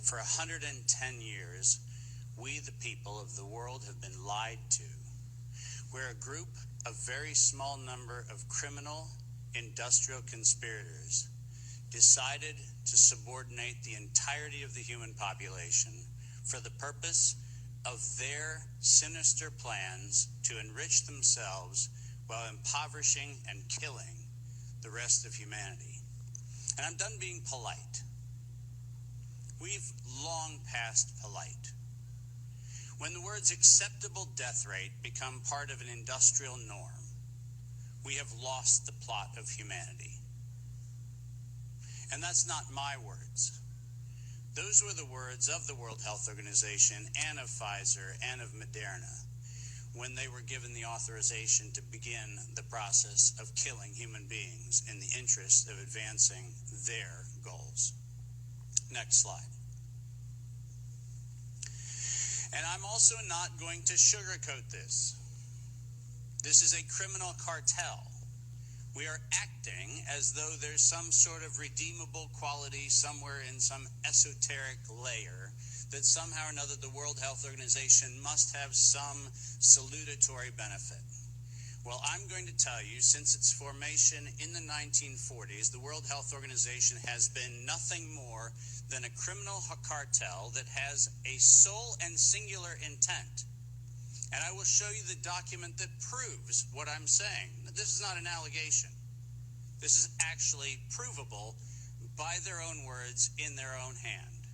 For 110 years, we, the people of the world, have been lied to. We're a group, a very small number of criminal, industrial conspirators, decided to subordinate the entirety of the human population for the purpose of their sinister plans to enrich themselves while impoverishing and killing the rest of humanity. And I'm done being polite. We've long passed polite. When the words acceptable death rate become part of an industrial norm, we have lost the plot of humanity. And that's not my words. Those were the words of the World Health Organization and of Pfizer and of Moderna when they were given the authorization to begin the process of killing human beings in the interest of advancing their goals. Next slide. And I'm also not going to sugarcoat this. This is a criminal cartel. We are acting as though there's some sort of redeemable quality somewhere in some esoteric layer that somehow or another the World Health Organization must have some salutatory benefit. Well, I'm going to tell you, since its formation in the 1940s, the World Health Organization has been nothing more than a criminal cartel that has a sole and singular intent. And I will show you the document that proves what I'm saying. This is not an allegation. This is actually provable by their own words in their own hand.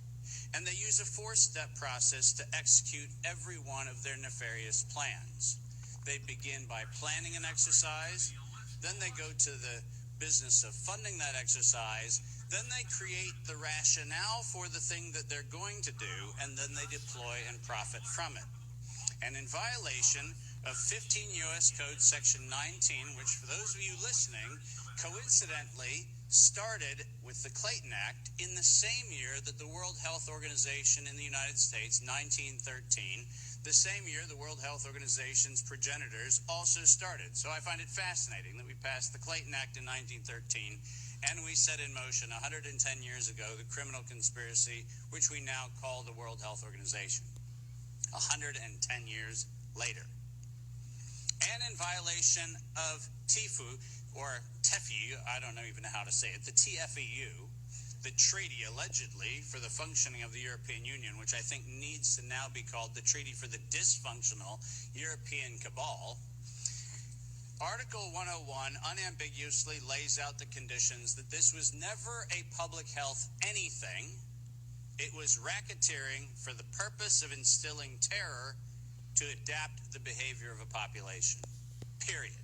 And they use a four-step process to execute every one of their nefarious plans. They begin by planning an exercise, then they go to the business of funding that exercise, then they create the rationale for the thing that they're going to do, and then they deploy and profit from it. And in violation of 15 U.S. Code Section 19, which for those of you listening, coincidentally started with the Clayton Act in the same year that the World Health Organization in the United States, 1913, the same year the World Health Organization's progenitors also started. So I find it fascinating that we passed the Clayton Act in 1913 and we set in motion 110 years ago the criminal conspiracy, which we now call the World Health Organization. 110 years later. And in violation of TIFU, or TEFU, I don't even know how to say it, the TFEU, the treaty allegedly for the functioning of the European Union, which I think needs to now be called the Treaty for the Dysfunctional European Cabal. Article 101 unambiguously lays out the conditions that this was never a public health anything. It was racketeering for the purpose of instilling terror to adapt the behavior of a population. Period.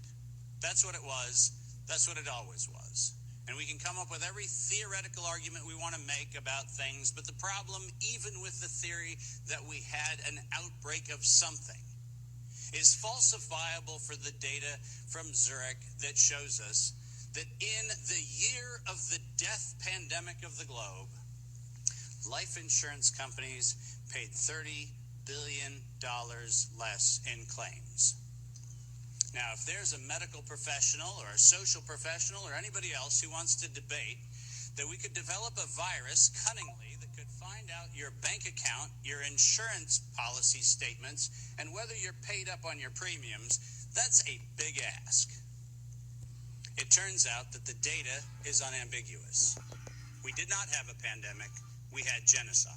That's what it was. That's what it always was. And we can come up with every theoretical argument we want to make about things, but the problem, even with the theory that we had an outbreak of something, is falsifiable for the data from Zurich that shows us that in the year of the death pandemic of the globe, life insurance companies paid $30 billion less in claims. Now, if there's a medical professional or a social professional or anybody else who wants to debate that we could develop a virus cunningly that could find out your bank account, your insurance policy statements, and whether you're paid up on your premiums, that's a big ask. It turns out that the data is unambiguous. We did not have a pandemic. We had genocide.